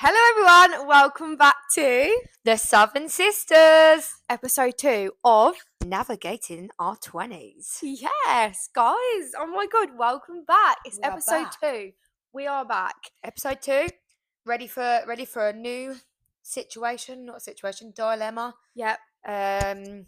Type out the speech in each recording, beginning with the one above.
Hello everyone, welcome back to The Southern Sisters, episode 2 of navigating our 20s. Yes, guys. Oh my god, welcome back. It's We are episode back. 2. We are back. Episode 2, ready for a new situation, not a situation, dilemma. Yep.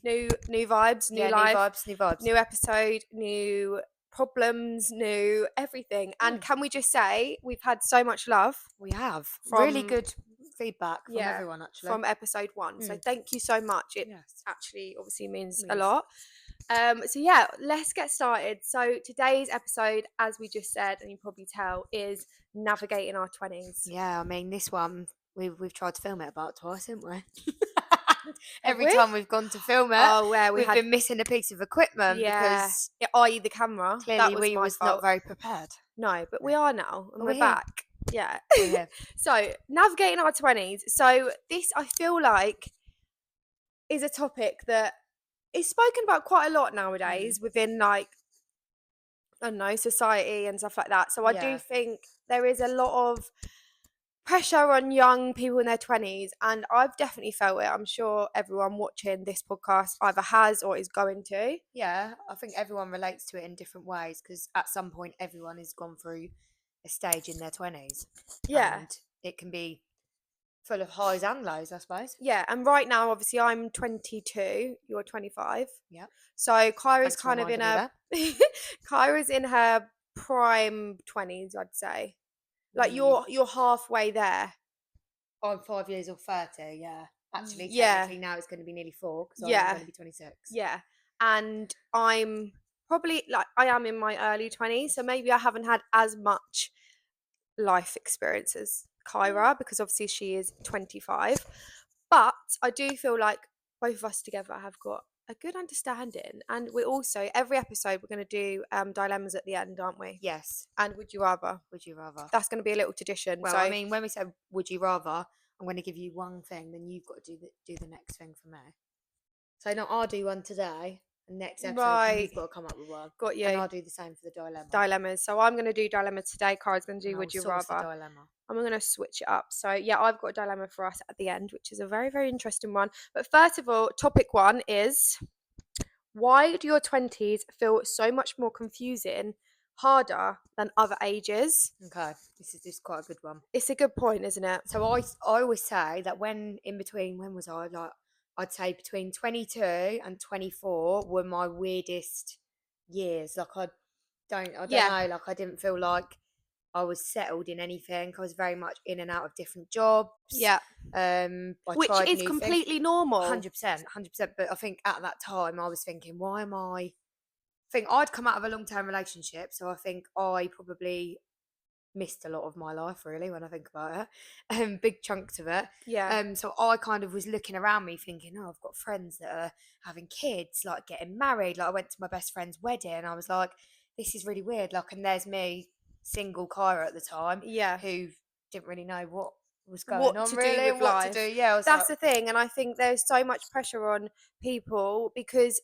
New vibes, new yeah, life, new vibes. new episode, new problems, new everything. And can we just say we've had so much love We have really from good feedback from everyone actually. from episode 1. So thank you so much. It actually obviously means a lot. So yeah, let's get started. So today's episode, as we just said, and you probably tell, is navigating our 20s. Yeah, I mean this one we've tried to film it about twice, haven't we? Every we? time we've gone to film it, Oh, where we've been missing a piece of equipment because i.e. the camera. clearly That was we my was fault. not very prepared. No, but we are now, and we're here. back. Yeah. We're here. So navigating our 20s. So this, I feel like, is a topic that is spoken about quite a lot nowadays within, like, I don't know, society and stuff like that. So I do think there is a lot of pressure on young people in their 20s, and I've definitely felt it. I'm sure everyone watching this podcast either has or is going to. Yeah, I think everyone relates to it in different ways because at some point everyone has gone through a stage in their 20s. Yeah. And it can be full of highs and lows, I suppose. Yeah, and right now, obviously, I'm 22, you're 25. Yeah. So Kyra's kind of in her Kyra's in her prime 20s, I'd say. Like you're halfway there. I'm 5 years or 30, yeah. Actually, Yeah. technically now it's going to be nearly 4 because I'm going to be 26. Yeah. And I'm probably, like, I am in my early 20s, so maybe I haven't had as much life experience as Kyra because obviously she is 25. But I do feel like both of us together have got a good understanding, and we're also, every episode we're going to do dilemmas at the end, aren't we? Yes. And would you rather. That's going to be a little tradition. Well, so I mean, when we say would you rather, I'm going to give you one thing, then you've got to do the next thing for me. So no, I'll do one today, and next episode you've got to come up with one. Got you. And I'll do the same for the dilemmas. So I'm going to do dilemmas today. Kyra's going to do would you rather. Dilemma. I'm going to switch it up. So yeah, I've got a dilemma for us at the end, which is a very, very interesting one. But first of all, topic 1 is, why do your 20s feel so much more confusing, harder than other ages? Okay, this is quite a good one. It's a good point, isn't it? So I always say that when was I, like, I'd say between 22 and 24 were my weirdest years. Like I don't know, like I didn't feel like I was settled in anything. I was very much in and out of different jobs. Yeah. Which is completely normal. 100%. But I think at that time I was thinking, why am I? I think I'd come out of a long-term relationship, so I think I probably missed a lot of my life, really, when I think about it. Big chunks of it. Yeah. So I kind of was looking around me thinking, oh, I've got friends that are having kids, like getting married. Like I went to my best friend's wedding and I was like, this is really weird. Like, and there's me, single Kyra at the time, who didn't really know what was going on, really, what to do. Yeah, that's the thing, and I think there's so much pressure on people because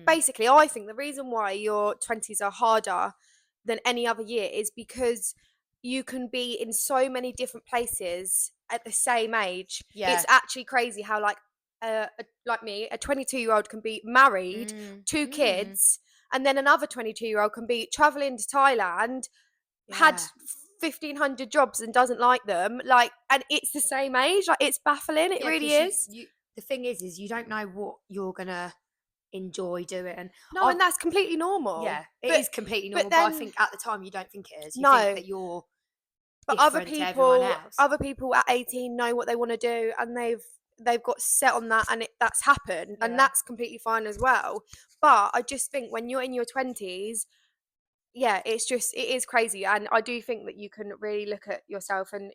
basically, I think the reason why your 20s are harder than any other year is because you can be in so many different places at the same age. Yeah. It's actually crazy how, like me, a 22-year-old can be married, 2 kids, and then another 22-year-old can be traveling to Thailand, had 1,500 jobs and doesn't like them, like, and it's the same age. Like, it's baffling. It really is. The thing is you don't know what you're gonna enjoy doing. No, and that's completely normal. Yeah, it is completely normal. But I think at the time you don't think it is. You think that you're. But other people at 18 know what they want to do, and they've got set on that, and that's happened, and that's completely fine as well. But I just think when you're in your 20s, it is crazy, and I do think that you can really look at yourself. And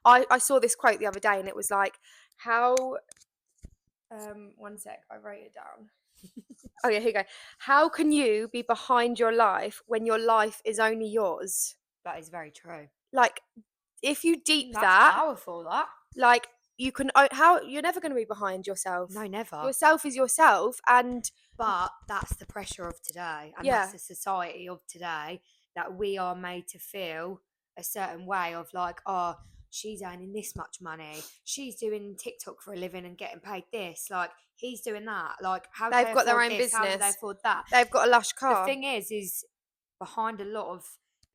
I saw this quote the other day, and it was like, how one sec, I wrote it down. Oh yeah, here you go. How can you be behind your life when your life is only yours? That is very true. Like, if you deep that's that, powerful. That, like, you can, how you're never going to be behind yourself. No, never. Yourself is yourself, but that's the pressure of today, and that's the society of today, that we are made to feel a certain way of, like, oh, she's earning this much money, she's doing TikTok for a living and getting paid this, like he's doing that, like how do They've they got their afford own this, how do they business. afford that? They've got a lush The car. thing is behind a lot of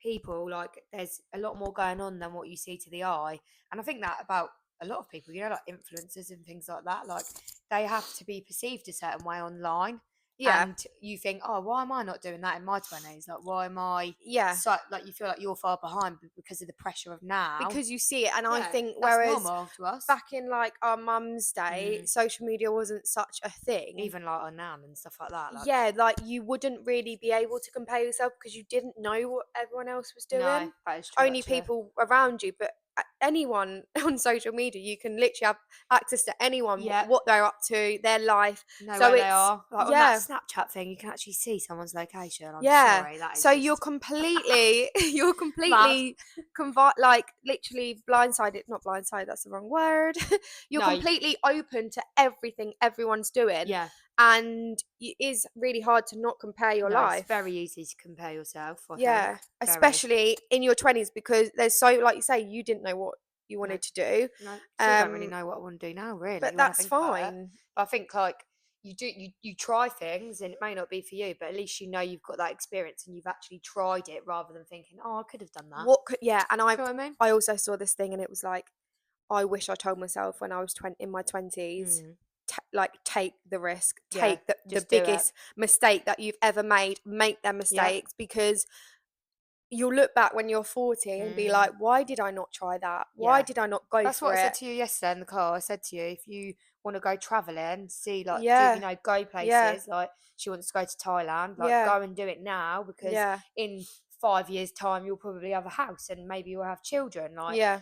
people, like there's a lot more going on than what you see to the eye. And I think that about a lot of people, you know, like influencers and things like that, like they have to be perceived a certain way online. Yeah. And you think, oh, why am I not doing that in my 20s? Like, why am I Yeah. so, like, you feel like you're far behind because of the pressure of now. Because you see it, and I Yeah, think that's whereas normal to us. back in like our mum's day, social media wasn't such a thing. Even like on Nan and stuff like that. Like, yeah, like you wouldn't really be able to compare yourself because you didn't know what everyone else was doing. no, that is true. Only actually. people around you, but anyone on social media, you can literally have access to anyone, Yeah. what they're up to, their life. Know so where it's they are. Like on that Snapchat thing, you can actually see someone's location. I'm sorry, that is so just you're completely like literally blindsided, not blindsided, that's the wrong word. You're No. completely open to everything everyone's doing. Yeah. And it is really hard to not compare your life. It's very easy to compare yourself, I think. Especially in your 20s, because there's so, like you say, you didn't know what you wanted to do. No, still don't really know what I want to do now, really. But when I that's think about it. fine. But I think like you try things and it may not be for you, but at least you know you've got that experience and you've actually tried it rather than thinking, oh, I could have done that. And Do you know what I mean? I also saw this thing and it was like, I wish I told myself when I was in my 20s, like take the risk, take the biggest mistake that you've ever made, make them mistakes, because you'll look back when you're 40 and be like, why did I not try that? Why did I not go for it? That's what I said to you yesterday in the car. I said to you, if you want to go travelling, see, like, go places, like, she wants to go to Thailand, like, go and do it now, because in 5 years' time, you'll probably have a house and maybe you'll have children. Like,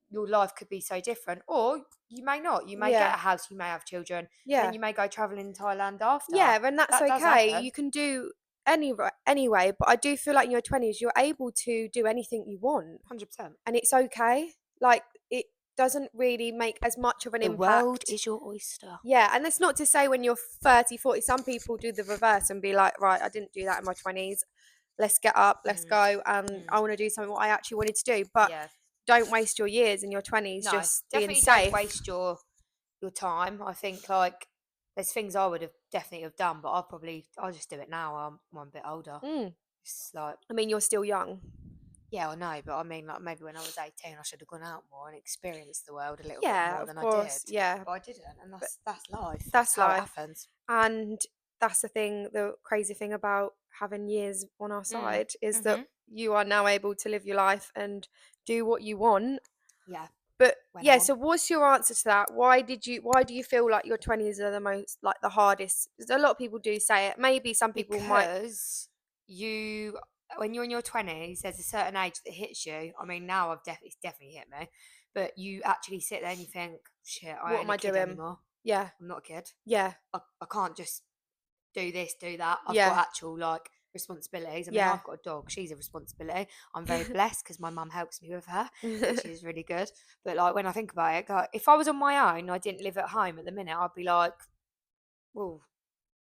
your life could be so different. Or you may not. You may get a house, you may have children, and then you may go travelling in Thailand after. Yeah, and that's okay. You can do anyway, but I do feel like in your 20s you're able to do anything you want. 100%. And it's okay. Like, it doesn't really make as much of an impact. The world is your oyster. Yeah, and that's not to say when you're 30, 40, some people do the reverse and be like, right, I didn't do that in my 20s. Let's get up, let's go, and I want to do something what I actually wanted to do. But don't waste your years in your 20s just being safe. Definitely don't waste your time. I think, like, there's things I would have definitely have done, but I'll just do it now. I'm a bit older. It's like, I mean, you're still young. Yeah, I know, but I mean, like, maybe when I was 18, I should have gone out more and experienced the world a little bit more than I did. Yeah, but I didn't, and that's life. That's how life. it happens. And that's the crazy thing about having years on our side is that you are now able to live your life and do what you want. Yeah. But so what's your answer to that? Why do you feel like your 20s are the most, like, the hardest? Because a lot of people do say it. Maybe some people might. Because when you're in your 20s, there's a certain age that hits you. I mean, now it's definitely hit me. But you actually sit there and you think, shit, What am I doing anymore? Yeah. I'm not a kid. Yeah. I can't just do this, do that. I've got actual, like, responsibilities. I mean, I've got a dog. She's a responsibility. I'm very blessed because my mum helps me with her, which is really good. But, like, when I think about it, like, if I was on my own, I didn't live at home at the minute, I'd be like, well,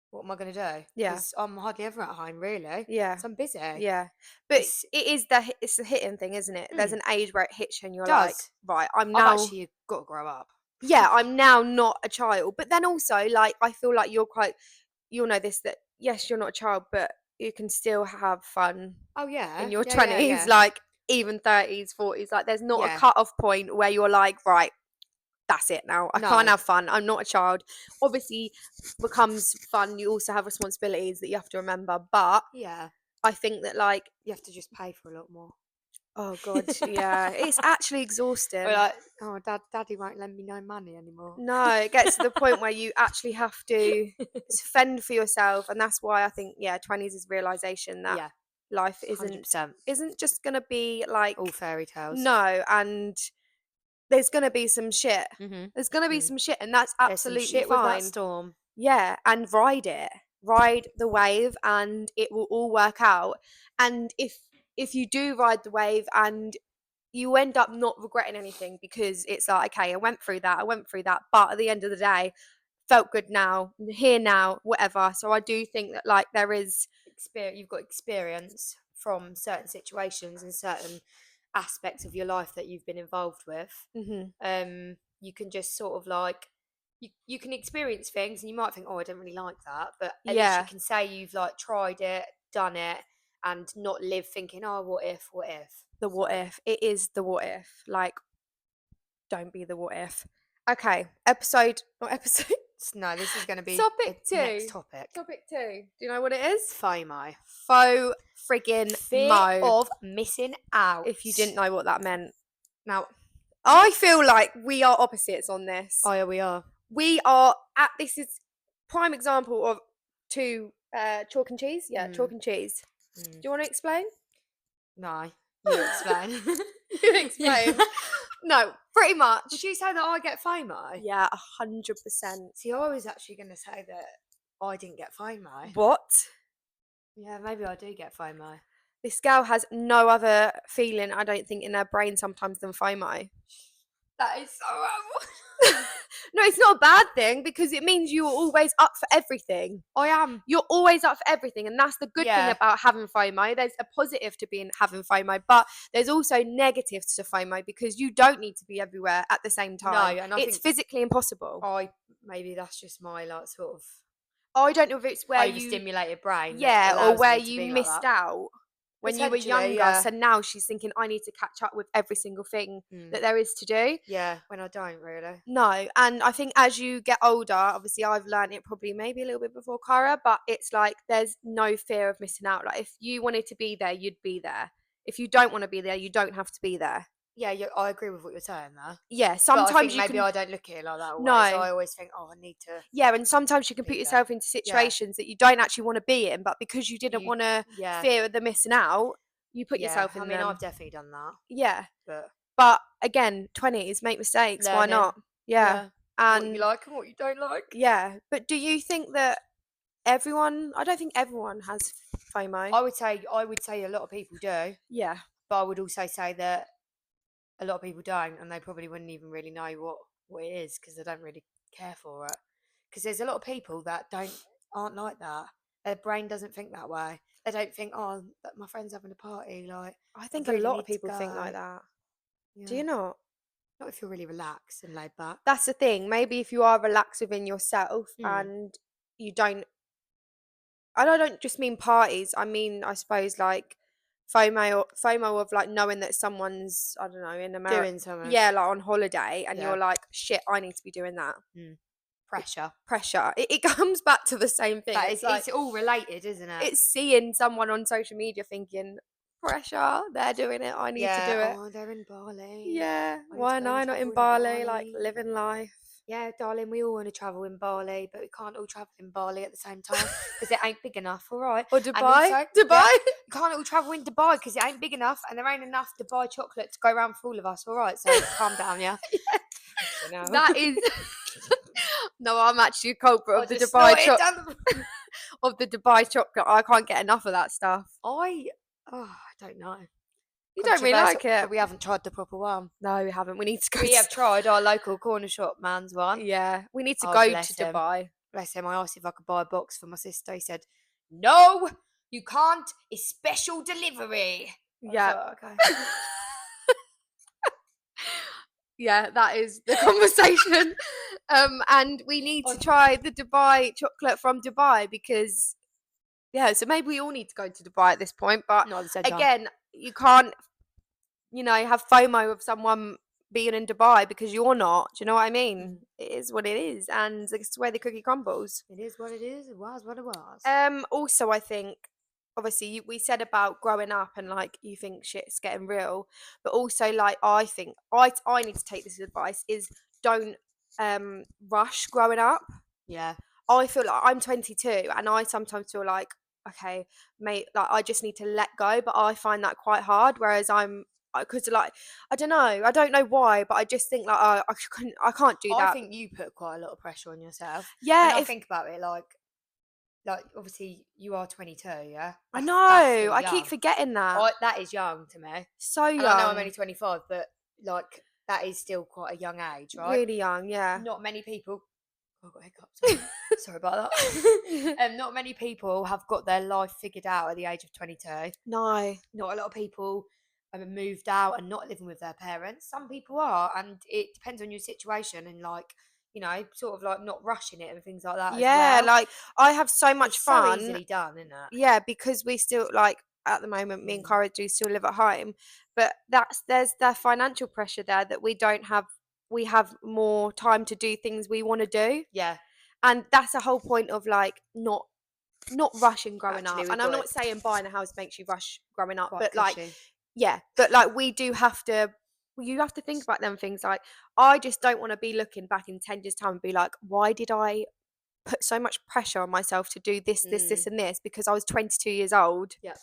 what am I going to do? Yeah. Because I'm hardly ever at home, really. Yeah. So I'm busy. Yeah. But it's the hitting thing, isn't it? There's an age where it hits you and you're like, right, I've actually got to grow up. Yeah, I'm now not a child. But then also, like, I feel like you'll know this, that yes, you're not a child, but you can still have fun. Oh, yeah. In your 20s, like, even 30s, 40s. Like, there's not a cut-off point where you're like, right, that's it now. I can't have fun. I'm not a child. Obviously, becomes fun. You also have responsibilities that you have to remember. But I think that, like, you have to just pay for a lot more. Oh God, yeah, it's actually exhausting. We're like, oh, Daddy won't lend me no money anymore. No, it gets to the point where you actually have to fend for yourself, and that's why I think 20s is realization that life isn't just gonna be like all fairy tales. No, and there's gonna be some shit. There's gonna be some shit, and that's absolutely shit fine. With that storm. Yeah, and ride the wave, and it will all work out. And if you do ride the wave and you end up not regretting anything, because it's like, okay, I went through that, but at the end of the day, felt good now, here now, whatever. So I do think that, like, there is you've got experience from certain situations and certain aspects of your life that you've been involved with. You can just sort of like you can experience things and you might think, oh, I don't really like that, but at least you can say you've like tried it, done it, and not live thinking, oh, what if the what if. It is the what if. Like, don't be the what if. Okay, not episode. No, this is going to be topic 2. Next topic. Topic 2. Do you know what it is? FOMO. Faux friggin' Fear of missing out. If you didn't know what that meant. Now, I feel like we are opposites on this. Oh yeah, we are. This is prime example of 2 chalk and cheese. Yeah, chalk and cheese. Do you want to explain? No, you explain. You explain. No, pretty much. Would you say that I get FOMO? Yeah, 100%. See, I was actually going to say that I didn't get FOMO. What? Yeah, maybe I do get FOMO. This girl has no other feeling, I don't think, in her brain sometimes than FOMO. That is so No, it's not a bad thing because it means you're always up for everything. I am. You're always up for everything, and that's the good thing about having FOMO. There's a positive to having FOMO, but there's also negatives to FOMO because you don't need to be everywhere at the same time. No, and it's physically impossible. Maybe that's just my like sort of. I don't know if it's where overstimulated brain. Yeah, or where you missed out when you were younger. So now she's thinking, I need to catch up with every single thing that there is to do. Yeah, when I don't really. No, and I think as you get older, obviously I've learned it probably maybe a little bit before Cara, but it's like there's no fear of missing out. Like if you wanted to be there, you'd be there. If you don't want to be there, you don't have to be there. Yeah, I agree with what you're saying there. Yeah, sometimes maybe I don't look at it like that always. No. So I always think, I need to. Yeah, and sometimes you can put yourself into situations that you don't actually want to be in, but because you didn't want to fear the missing out, you put yourself in them. I've definitely done that. Yeah. But again, 20s, make mistakes, why not? Yeah. And what you like and what you don't like. Yeah, but do you think that I don't think everyone has FOMO. I would say a lot of people do. Yeah. But I would also say that a lot of people don't, and they probably wouldn't even really know what it is because they don't really care for it. Because there's a lot of people that aren't like that. Their brain doesn't think that way. They don't think, oh, my friend's having a party. Like, I think a lot of people think like that. Yeah. Do you not? Not if you're really relaxed and laid back. That's the thing. Maybe if you are relaxed within yourself and you don't. And I don't just mean parties. I mean, I suppose like FOMO of like knowing that someone's, I don't know, in America doing something. Yeah, like on holiday, and you're like, shit, I need to be doing that. Pressure. It comes back to the same thing. It's all related, isn't it? It's seeing someone on social media thinking, pressure, they're doing it, I need to do it. Oh, they're in Bali. Yeah, why am I not in Bali? Like living life. Yeah, darling, we all want to travel in Bali, but we can't all travel in Bali at the same time because it ain't big enough, all right? Or Dubai. Also, Dubai? You can't all travel in Dubai because it ain't big enough and there ain't enough Dubai chocolate to go around for all of us, all right? So calm down, yeah? That is... No, I'm actually a culprit of the Dubai chocolate. Of the Dubai chocolate. I can't get enough of that stuff. I don't know. You don't really like it. But we haven't tried the proper one. No, we haven't. We need to go. We have tried our local corner shop man's one. Yeah, we need to go to Dubai. Bless him. I asked if I could buy a box for my sister. He said, "No, you can't. It's special delivery." Yeah. Okay. Yeah, that is the conversation. And we need to try the Dubai chocolate from Dubai because, so maybe we all need to go to Dubai at this point. But again, you can't, have FOMO of someone being in Dubai because you're not. Do you know what I mean? It is what it is, and it's where the cookie crumbles. It is what it is. It was what it was. Also, I think, obviously, we said about growing up and like you think shit's getting real, but also like I think I need to take this advice is don't rush growing up. Yeah. I feel like I'm 22 and I sometimes feel like, okay, mate, like I just need to let go, but I find that quite hard. Whereas because like I don't know why, but I just think like I can't do that. I think you put quite a lot of pressure on yourself. Yeah, I think about it like obviously you are 22, yeah. I know. I keep forgetting that. That is young to me. So young. And I know I'm only 25, but like that is still quite a young age, right? Really young, yeah. Not many people. I got hiccups. Sorry about that. Not many people have got their life figured out at the age of 22. No. Not a lot of people moved out and not living with their parents. Some people are, and it depends on your situation and like, sort of like not rushing it and things like that as well. like I have so much It's so fun. easily done, isn't it? Yeah, because we still like at the moment, me and Cara do still live at home, but there's the financial pressure there that we don't have. We have more time to do things we want to do. Yeah. And that's the whole point of like not rushing growing Actually, up. we've And I'm got not saying buying a house makes you rush growing up, quite but like, cushy. yeah, but like we do have to. You have to think about them things. Like, I just don't want to be looking back in 10 years' time and be like, why did I put so much pressure on myself to do this, this, and this because I was 22 years old? Yeah.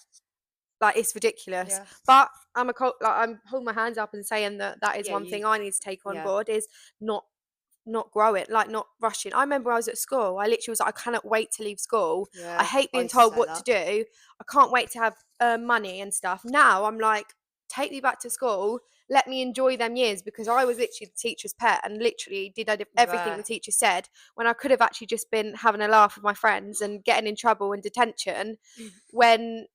Like, it's ridiculous. Yeah. But I'm I'm holding my hands up and saying that is Yeah, one thing I need to take on yeah. board is not growing, like not rushing. I remember I was at school. I literally was like, I cannot wait to leave school. Yeah. I hate being told what to do. I can't wait to have money and stuff. Now I'm like, take me back to school. Let me enjoy them years because I was literally the teacher's pet and literally did everything the teacher said when I could have actually just been having a laugh with my friends and getting in trouble and detention when.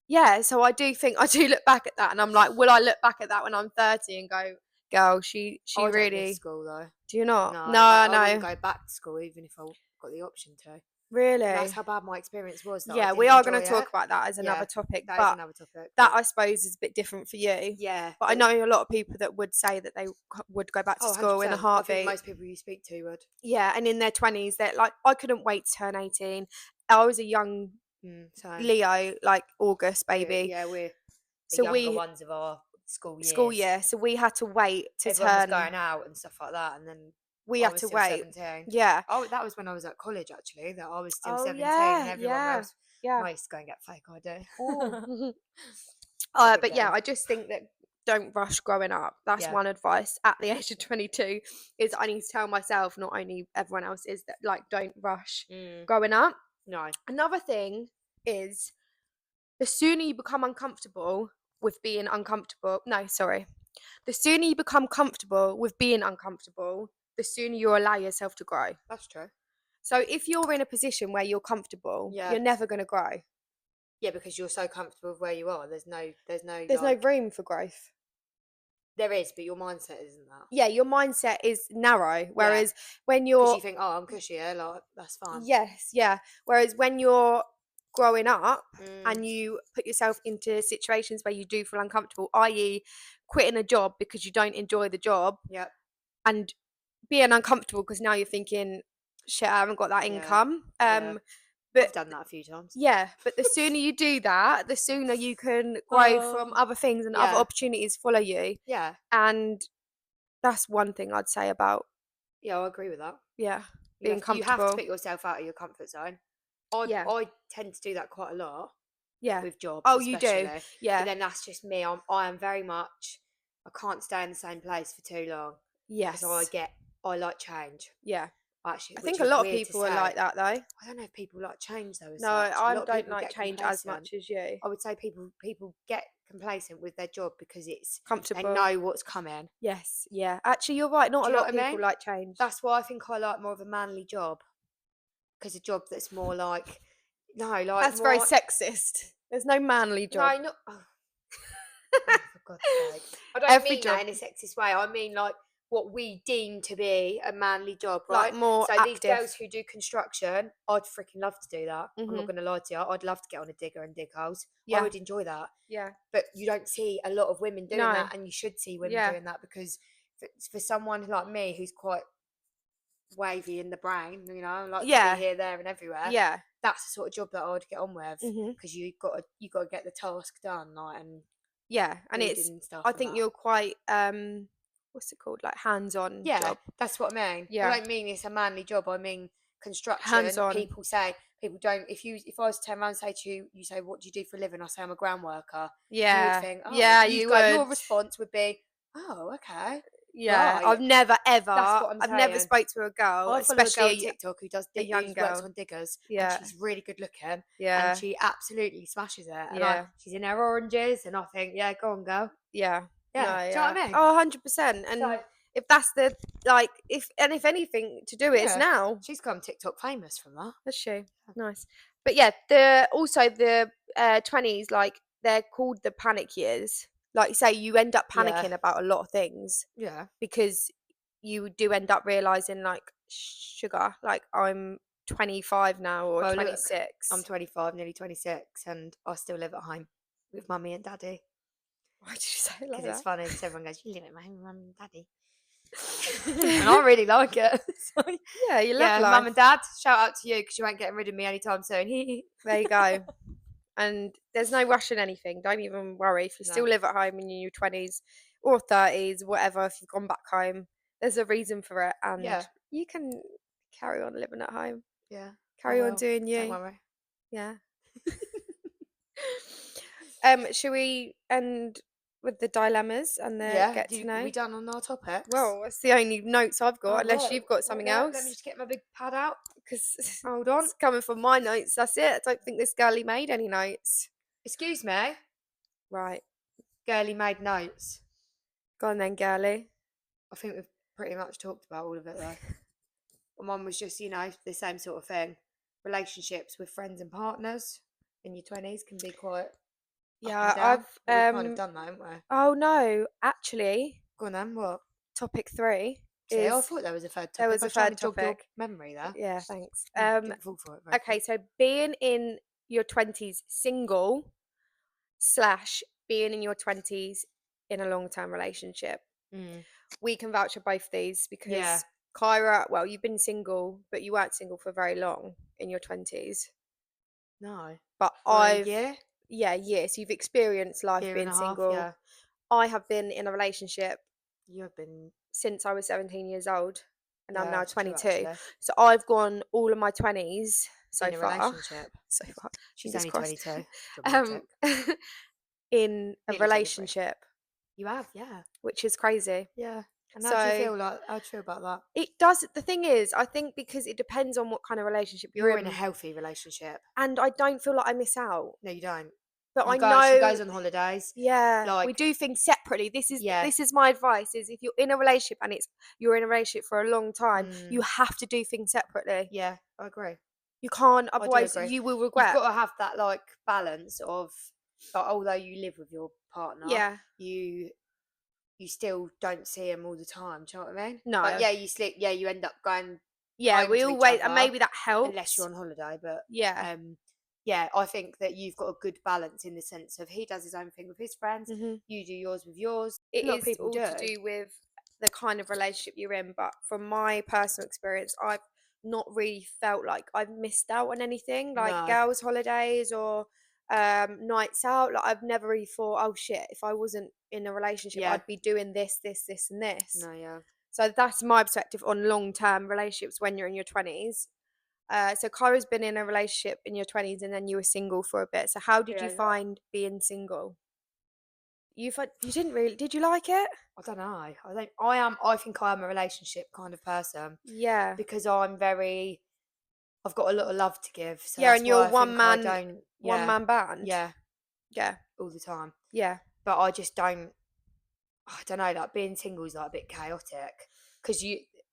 Yeah, so I do think I do look back at that and I'm like, will I look back at that when I'm 30 and go, girl, she I really don't miss school though. Do you not? No, I wouldn't go back to school even if I got the option to. Really? That's how bad my experience was. Yeah, we are going to talk about that as another topic. That but is another topic. That I suppose is a bit different for you. Yeah. But I know a lot of people that would say that they would go back to school in a 100%. heartbeat. I think most people you speak to would. Yeah, and in their 20s, they're like, I couldn't wait to turn 18. I was a young Leo, like August baby. We're the younger ones of our school year. So we had to wait to Everyone turn. was going out and stuff like that, and then we had to wait. 17. Yeah. Oh, that was when I was at college actually. That I was still 17, yeah, and everyone else. Yeah. I used to go and get fake ID. But yeah, I just think that don't rush growing up. That's one advice at the age of 22 is I need to tell myself, not only everyone else, is that like don't rush growing up. No. Another thing is the sooner you become uncomfortable with being uncomfortable. No, sorry. The sooner you become comfortable with being uncomfortable, the sooner you allow yourself to grow. That's true. So if you're in a position where you're comfortable, you're never going to grow. Yeah, because you're so comfortable with where you are. There's no room for growth. There is, but your mindset isn't that. Yeah, your mindset is narrow. Whereas when you're, you think, oh, I'm cushy, like that's fine. Yes, yeah. Whereas when you're growing up and you put yourself into situations where you do feel uncomfortable, i.e., quitting a job because you don't enjoy the job, and being uncomfortable because now you're thinking, shit, I haven't got that income. But I've done that a few times. Yeah, but the sooner you do that, the sooner you can grow from other things and other opportunities follow you. Yeah. And that's one thing I'd say about. Yeah, I agree with that. Yeah, being comfortable. You have to put yourself out of your comfort zone. I tend to do that quite a lot. Yeah. With jobs. Oh, you do. Yeah. But then that's just me. I am very much. I can't stay in the same place for too long. Yes. Because I like change. Yeah. Actually, I think a lot of people are like that though. I don't know if people like change though. No, I don't like change as much as you. I would say people get complacent with their job because it's comfortable. They know what's coming. Yes, yeah. Actually, you're right. Not a lot of people like change. That's why I think I like more of a manly job. Because a job that's more like that's very sexist. There's no manly job. No, not. Oh, for God's sake! I don't mean that in a sexist way. I mean like what we deem to be a manly job, right? Like more active. These girls who do construction, I'd freaking love to do that. I'm not going to lie to you. I'd love to get on a digger and dig holes. Yeah. I would enjoy that. Yeah. But you don't see a lot of women doing that, and you should see women doing that because for someone like me who's quite wavy in the brain, like to be here, there, and everywhere. Yeah. That's the sort of job that I would get on with because you got to get the task done, like and and it's. I think you're quite what's it called? Like hands-on. Yeah, job. That's what I mean. Yeah. I don't mean it's a manly job. I mean construction. Hands-on. People don't. If I was to turn around and say to you, say, "What do you do for a living?" I say, "I'm a ground worker." Yeah. You would think, oh, yeah, you would. Your response would be, "Oh, okay." Yeah, right. I've never ever. That's what I'm saying. I've never spoke to a girl, especially a TikTok who does a young girl works on diggers. Yeah, and she's really good looking. Yeah, and she absolutely smashes it. And she's in her oranges, and I think, yeah, go on, girl. Yeah, yeah. No, do you know what I mean? Oh, 100%. And if that's the if anything to do it, it's now. She's become TikTok famous from that. That's she. Nice. But yeah, the 20s, like they're called the panic years. like you say, you end up Yeah. panicking about a lot of things Yeah. because you do end up realizing, like, sugar, like, I'm 25 now or Well, look, 26. I'm 25, nearly 26, and I still live at home with mummy and daddy. Why did you say it like Because it's that? funny, because everyone goes, "You live at home with mum and daddy." And I really like it. So, Yeah, you love yeah, life. mum and dad, shout out to you because you ain't getting rid of me anytime soon. There you go. And there's no rush in anything. Don't even worry. If you No. still live at home in your 20s or 30s, whatever, if you've gone back home, there's a reason for it. And Yeah. you can carry on living at home. Yeah. Carry on doing Don't you. worry. Yeah. Shall we end with the dilemmas and the Yeah. get to know? We done on our topics? Well, that's the only notes I've got, Oh, unless right. you've got something Let me else. just get my big pad out. Because Hold on. it's coming from my notes. That's it. I don't think this girlie made any notes. Excuse me. Right. Girly made notes. Go on then, girlie. I think we've pretty much talked about all of it though. Mine was just, the same sort of thing. Relationships with friends and partners in your 20s can be quite up Yeah, and down. I've We've kind of done that, haven't we? oh no, actually, Go on then, what? topic 3 See, I is thought there was a third topic. there was I a was trying third to jog your topic. memory there. Yeah, thanks. Didn't fall for it very Okay, so being in your 20s single slash being in your 20s in a long-term relationship. Mm. We can vouch for both these Yeah. because Kyra, well, you've been single, but you weren't single for very long in your 20s. No. But For a year? yeah, so you've experienced life Year and being a half, single. yeah. I have been in a relationship You have been, since I was 17 years old, and I'm yeah, now it's true 22. actually. So I've gone all of my 20s so In a far. relationship. So far, She's fingers only crossed. 22. Um, Dramatic. in a Nearly 23. relationship, You have, yeah. which is crazy. Yeah. And how do you So feel about that? it does. The thing is, I think because it depends on what kind of relationship you're You're in a in, healthy relationship. and I don't feel like I miss out. No, you don't. But I She know, goes on holidays. yeah, we Like, do things separately. yeah. This is my advice: is if you're in a relationship and you're in a relationship for a long time, you have to do things separately. Yeah, I agree. You can't, I do otherwise agree. you will You've regret. got to have that like balance of, like, although you live with your partner, Yeah. you still don't see him all the time. Do you know what I mean? No. Like, yeah, you sleep. Yeah, you end up going Yeah, home we to each always, and other, maybe that helps. unless you're on holiday. But Yeah. yeah, I think that you've got a good balance in the sense of he does his own thing with his friends, Mhm. you do yours with yours. It A lot of is people all do. to do with the kind of relationship you're in, but from my personal experience, I've not really felt like I've missed out on anything, like No. girls' holidays or nights out. Like I've never really thought, oh shit, if I wasn't in a relationship, Yeah. I'd be doing this, and this. No, yeah. So that's my perspective on long-term relationships when you're in your 20s. So Kyra's been in a relationship in your 20s and then you were single for a bit. So how did you Yeah. find being single? You didn't really, did you like it? I don't know. I think I am a relationship kind of person Yeah. because I've got a lot of love to give. So Yeah, that's and you're why I one think I man don't. one Yeah. man band. Yeah. Yeah. All the time. Yeah. But I just don't. I don't know. Like being single is like a bit chaotic because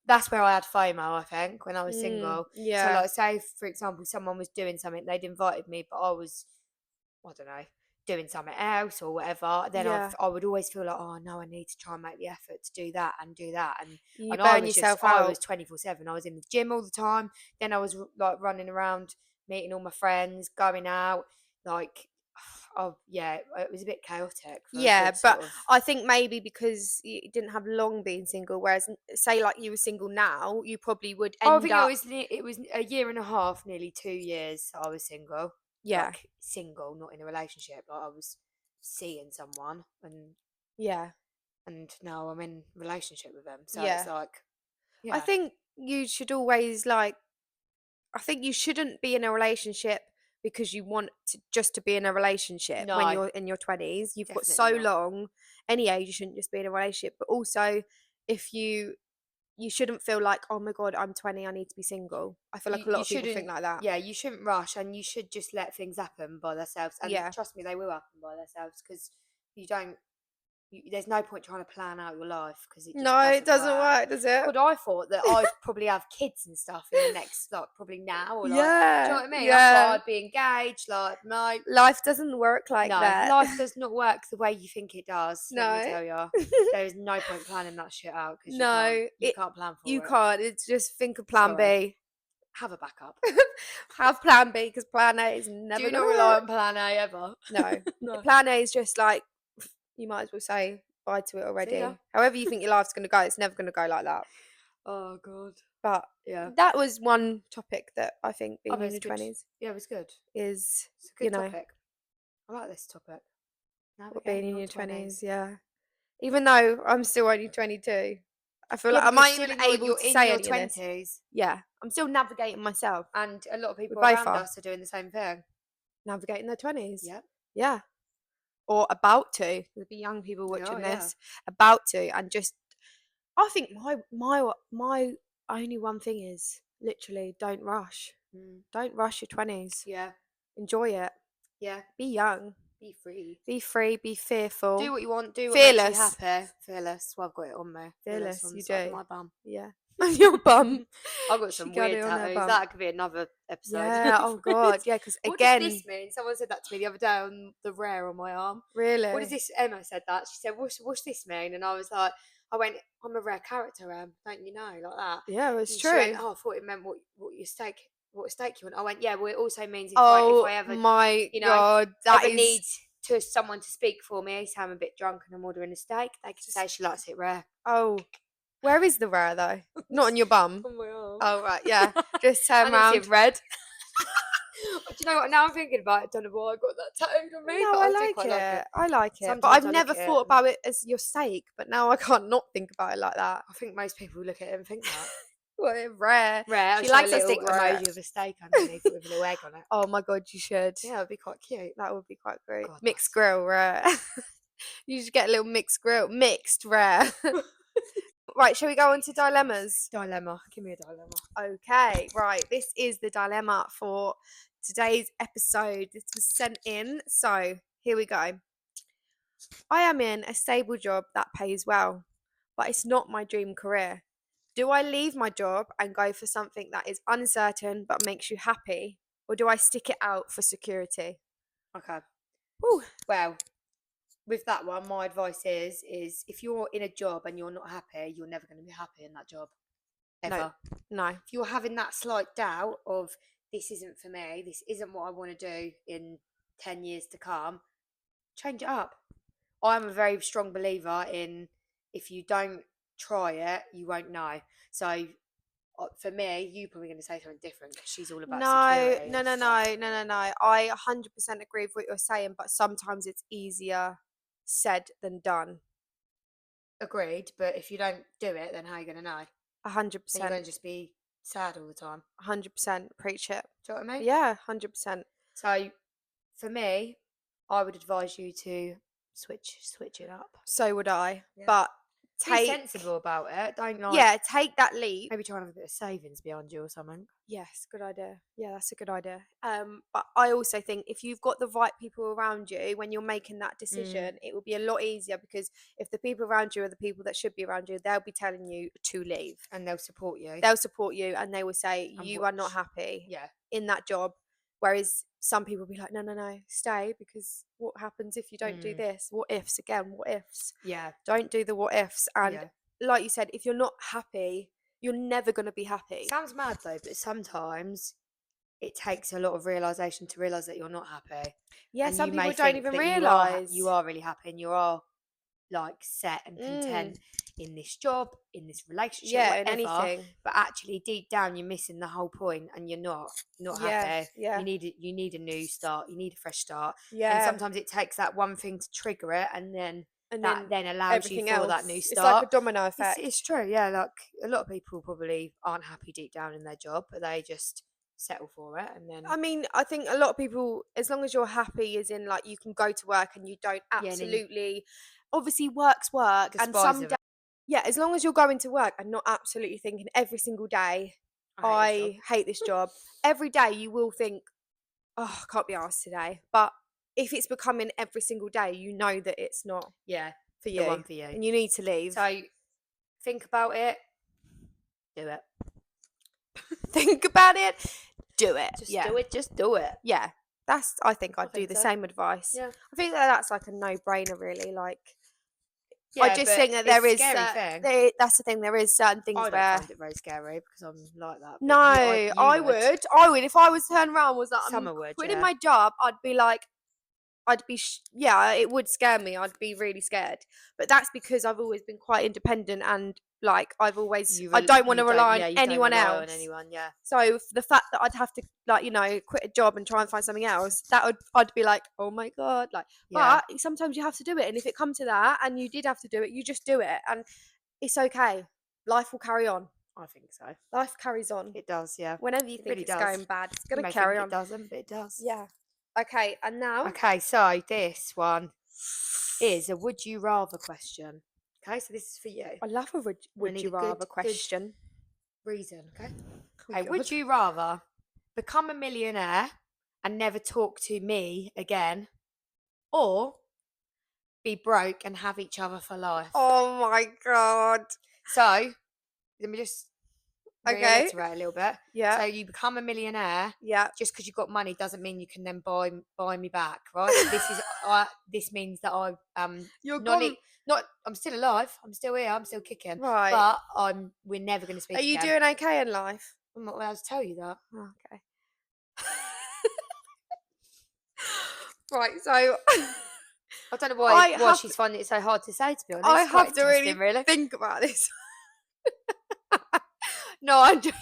that's where I had FOMO. I think when I was single. So Yeah. like, say for example, someone was doing something, they'd invited me, but I was, I don't know, doing something else or whatever, then Yeah. I would always feel like, oh no, I need to try and make the effort to do that and do that. You I burn was yourself I out. was 24/7. I was in the gym all the time. Then I was like running around, meeting all my friends, going out. Like, oh yeah, it was a bit chaotic. For a Yeah, good but sort of, I think maybe because you didn't have long being single, whereas say like you were single now, you probably would I end think up. it was a year and a half, nearly 2 years. I was single. Yeah. Like single, not in a relationship. Like I was seeing someone Yeah. and now I'm in a relationship with them. So Yeah. it's like, I yeah, think you should always like. I think you shouldn't be in a relationship because you want just to be in a relationship when no, you're in your 20s. You've got so definitely not. long. Any age, you shouldn't just be in a relationship. But also, if you shouldn't feel like, oh my god, I'm 20, I need to be single. I feel like a lot You of people think shouldn't. like that. Yeah, you shouldn't rush, and you should just let things happen by themselves. And Yeah. trust me, they will happen by themselves because you don't. there's no point trying to plan out your life because it just No, it doesn't work, does it? God, I thought that I'd probably have kids and stuff in the next, like, probably now or like, do you know Yeah, what I mean? I yeah. thought I'd be engaged. Like, no, Life doesn't work like no, that. life does not work the way you think it does. Let me No. tell you, there is no point planning that shit out because No, you can't plan for you it. can't. It's just think of plan Sorry. B. Have a backup. Have plan B because plan A is Do never you going not to rely work. on plan A ever? No. No. Plan A is just like, you might as well say bye to it See ya. already. However you think your life's going to go, it's never going to go like that. Oh God. But Yeah. that was one topic that I think being Oh, in your it's good. 20s Yeah, it was good. is, It's a good topic. I like this topic. being in Navigating your your 20s, 20s. yeah. Even though I'm still only 22, I feel Yeah, like but I'm you're not still even in your, able you're to in say your any of this. 20s. Yeah, I'm still navigating myself. And a lot of people both around are. us are doing the same thing. Navigating their 20s. Yep. Yeah. Or about to. There'll be young people watching yeah. this. About to. And just, I think my only one thing is literally don't rush. Don't rush your 20s. Yeah. Enjoy it. Yeah. Be young. Be free. Be free. Be fearful. Do what you want. Do what Fearless. makes you happy. Fearless. Well, I've got it on me. Fearless, on you the side do. of my bum. Yeah. On your bum. I've got She some got weird it on her tattoos. bum. That could be another episode. Yeah. Oh God. Yeah. Because What again. does this mean? Someone said that to me the other day on the rare on my arm. Really. What does this? Emma said that. She said, "What's this mean?" And I was like, "I went, I'm a rare character, don't you know, like that." Yeah, it's and true. She went, "Oh, I thought it meant what stake you want." I went, "Yeah, well, it also means if Oh I ever, my you know, God, that ever is. need to someone to speak for me, say I'm a bit drunk and I'm ordering a steak, they can say she likes it rare." Oh, where is the rare though? Not on your bum. On my arm. Oh right, yeah. Just turn and around. it's in red. Do you know what? Now I'm thinking about it. I don't know why I got that tattooed on me. No, but I do like quite it. like it. I like it. Sometimes But I've I look never at it thought and- about it as your steak. But now I can't not think about it like that. I think most people look at it and think that. What rare. Rare. She She likes likes a a steak little rare. emoji of a steak underneath it with a little egg on it. Oh my God, you should. Yeah, it'd be quite cute. That would be quite great. God, Mixed that's- grill rare. You just get a little mixed grill. Mixed rare. Right, shall we go on to dilemmas? Dilemma. Give me a dilemma. Okay, right. This is the dilemma for today's episode. This was sent in. So here we go. I am in a stable job that pays well, but it's not my dream career. Do I leave my job and go for something that is uncertain but makes you happy? Or do I stick it out for security? Okay. Whew. Well, with that one, my advice is if you're in a job and you're not happy, you're never going to be happy in that job. Ever. No. If you're having that slight doubt of this isn't for me, this isn't what I want to do in 10 years to come, change it up. I'm a very strong believer in if you don't try it, you won't know. So for me, you're probably going to say something different because she's all about security. No. I 100% agree with what you're saying, but sometimes it's easier said than done. Agreed, but if you don't do it, then how are you going to know? 100%. You're going to just be sad all the time. 100%. Preach it. Do you know what I mean? Yeah, 100%. So for me, I would advise you to switch it up. So would I. Yeah. But Be sensible about it. Don't take that leap. Maybe try and have a bit of savings behind you or something. Yes, good idea. Yeah, that's a good idea. But I also think if you've got the right people around you when you're making that decision, it will be a lot easier because if the people around you are the people that should be around you, they'll be telling you to leave. And they'll support you. They'll support you and they will say you are not happy in that job. Whereas some people will be like, no, stay because what happens if you don't do this? What ifs again? What ifs? Yeah. Don't do the what ifs. And like you said, if you're not happy, you're never going to be happy. Sounds mad though, but sometimes it takes a lot of realisation to realise that you're not happy. Yeah, and some you may people don't think even that realise. you are really happy and you are like set and content in this job, in this relationship, whatever, anything. but actually deep down you're missing the whole point and you're not happy. Yeah. You need a new start, you need a fresh start. Yeah. And sometimes it takes that one thing to trigger it and then that then allows everything you for else. that new start. It's like a domino effect. It's true, yeah. Like a lot of people probably aren't happy deep down in their job, but they just settle for it and then I mean, I think a lot of people, as long as you're happy, as in like you can go to work and you don't absolutely obviously work's work and some as long as you're going to work and not absolutely thinking every single day I hate this job. Every day you will think, oh, I can't be arsed today. But if it's becoming every single day, you know that it's not. Yeah. for you. The one for you. And you need to leave. So think about it. Do it. Think about it. Do it. Just do it. Just do it. Yeah. I think I'd do the same advice. Yeah. I think that's like a no-brainer, really. Like, Yeah, I just think that there is that's the thing. There is certain things I where don't find it very scary because I'm like that. No, I would. I would if I was turned around and was like, I'm quitting my job. I'd be like, it would scare me. I'd be really scared. But that's because I've always been quite independent and like I don't want to rely on anyone else. Yeah. So the fact that I'd have to quit a job and try and find something else, I'd be like, oh my God, like. Yeah. But sometimes you have to do it, and if it comes to that, and you did have to do it, you just do it, and it's okay. Life will carry on. I think so. Life carries on. It does, yeah. Whenever you think it's going bad, it's gonna carry on. It doesn't, but it does. Yeah. Okay, and now. Okay, so this one is a would you rather question. Okay, so this is for you. I love a would you rather question. Good reason, okay? Oh, okay, would you rather become a millionaire and never talk to me again, or be broke and have each other for life? Oh my God. So, let me just reiterate a little bit. Yeah. So you become a millionaire. Yeah. Just because you got money doesn't mean you can then buy me back, right? This means that You're I'm still alive. I'm still here. I'm still kicking. Right. But we're never going to speak. Are you again. doing okay in life? I'm not allowed to tell you that. Oh, okay. Right. So. I don't know why she's finding it so hard to say. To be honest, I have to really think about this. No, I'm just.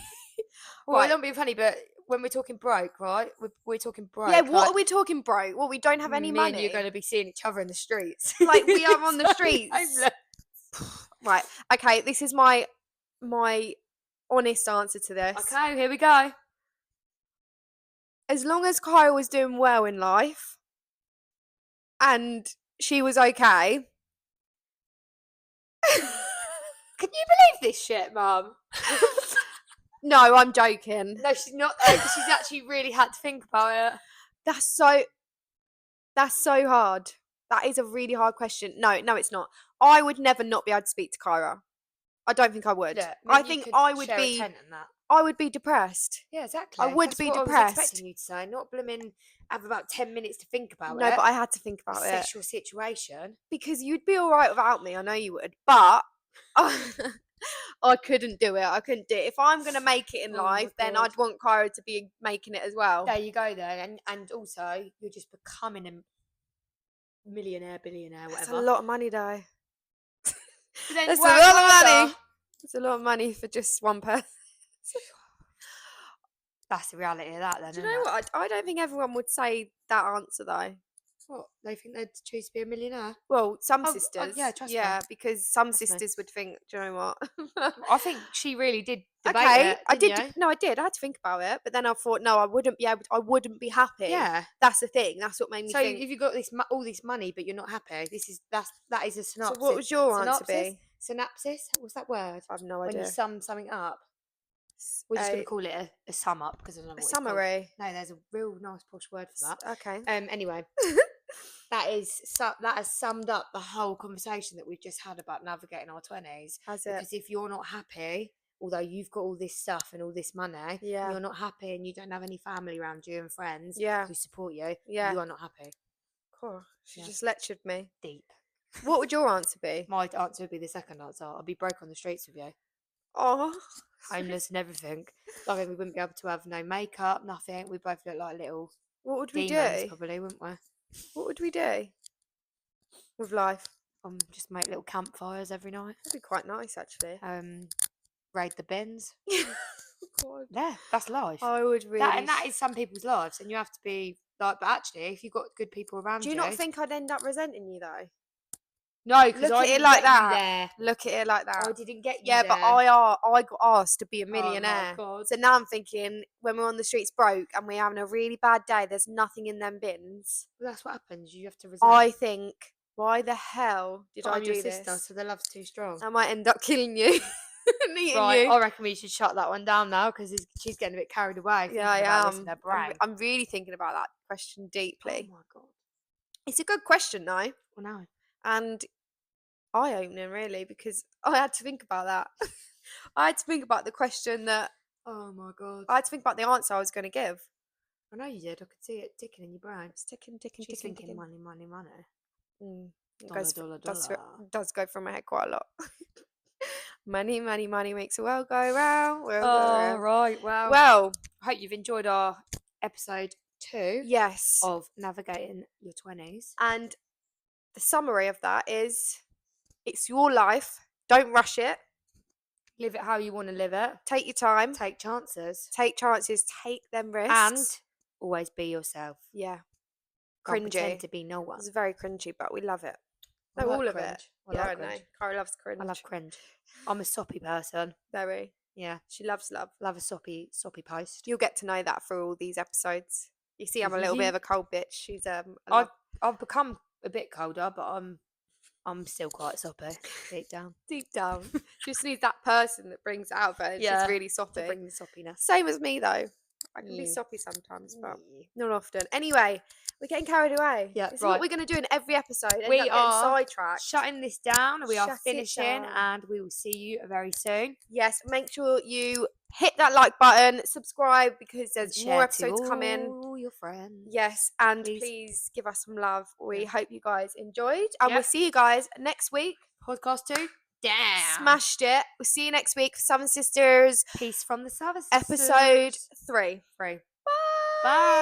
Well, right. Don't be funny, but when we're talking broke, right? We're talking broke. Yeah, what are we talking broke? Well, we don't have any money. And you're going to be seeing each other in the streets. Like we are on the streets. Right. Okay, this is my honest answer to this. Okay, here we go. As long as Kyle was doing well in life and she was okay. Can you believe this shit, Mum? No, I'm joking. No, she's not. She's actually really had to think about it. That's so hard. That is a really hard question. No, it's not. I would never not be able to speak to Kyra. I don't think I would. Yeah, I think I would be. I would be depressed. Yeah, exactly. I would be depressed. I was expecting you to say, not blooming. Have about 10 minutes to think about it. No, but I had to think about Assess your situation. Because you'd be all right without me. I know you would, but. I couldn't do it. I couldn't do it. If I'm going to make it in life, then I'd want Kyra to be making it as well. There you go, then. And also, you're just becoming a millionaire, billionaire, whatever. That's a lot of money, though. That's a lot of money. It's a lot of money for just one person. That's the reality of that, then. Do you know what? I don't think everyone would say that answer, though. What? They think they'd choose to be a millionaire? Well, some sisters. Trust me. Because some sisters would think, do you know what? I think she really did debate it, I did. No, I did. I had to think about it. But then I thought, no, I wouldn't be happy. Yeah. That's the thing. That's what made me think. So if you've got all this money, but you're not happy, that is a synopsis. So what was your answer be? Synopsis? What's that word? I have no idea. When you sum something up. We're just going to call it a sum up because I don't know what it's called. Summary. No, there's a real nice posh word for that. Okay. Anyway. That has summed up the whole conversation that we've just had about navigating our 20s. Has it? Because if you're not happy, although you've got all this stuff and all this money, and you're not happy and you don't have any family around you and friends who support you, you are not happy. Cool. She just lectured me. Deep. What would your answer be? My answer would be the second answer. I'd be broke on the streets with you. Oh. Homeless and everything. Like we wouldn't be able to have no makeup, nothing. We both look like little What would we demons, do? probably, wouldn't we? What would we do with life? Just make little campfires every night. That'd be quite nice, actually. Raid the bins. God. Yeah, that's life. I would really. That is some people's lives, and you have to be like. But actually, if you've got good people around you, do you not think I'd end up resenting you though? No, because look at it like that. Look at it like that. I didn't get you. Yeah, there. but I got asked to be a millionaire. Oh my God. So now I'm thinking, when we're on the streets broke and we're having a really bad day, there's nothing in them bins. Well, that's what happens. You have to resent. I think, why the hell did I do your this? Sister, so the love's too strong. I might end up killing you. And eating you. I reckon we should shut that one down now because she's getting a bit carried away. Yeah, I am. I'm really thinking about that question deeply. Oh my God. It's a good question though. Well, no. And eye-opening, really, because I had to think about that. I had to think about the question that. Oh my god. I had to think about the answer I was going to give. I know you did. I could see it ticking in your brain. It's ticking, ticking, She's ticking, thinking ticking. money, money, money. Dollar. Dollar. Does go from my head quite a lot. Money, money, money makes the world go round. World go Oh, round. right. Well, I hope you've enjoyed our episode 2 yes. of navigating your 20s. And the summary of that is, it's your life. Don't rush it. Live it how you want to live it. Take your time. Take chances. Take chances. Take them risks. And always be yourself. Yeah. Don't Cringy. pretend to be no one. It's very cringy, but we love it. I No, like all of cringe. it. I Yeah, like I know. cringe. Cara loves cringe. I love cringe. I'm a soppy person. Very. Yeah. She loves love. Love a soppy post. You'll get to know that through all these episodes. You see, I'm a little bit of a cold bitch. She's I've become a bit colder, but I'm still quite soppy deep down. Deep down. She just needs that person that brings it out of her. And Yeah, she's really soppy. To bring the soppiness. Same as me though. I can be soppy sometimes, but not often. Anyway, we're getting carried away. Yeah, This is what we're going to do in every episode. We are are sidetracked. shutting this down. We are Shut it finishing, down. and we will see you very soon. Yes, make sure you hit that like button, subscribe, because there's more episodes coming. All your friends. Yes, and please give us some love. We hope you guys enjoyed, and we'll see you guys next week. Podcast 2. Damn. Smashed it. We'll see you next week for Sums&Sisters. Peace from the Southern Episode 3. Bye. Bye.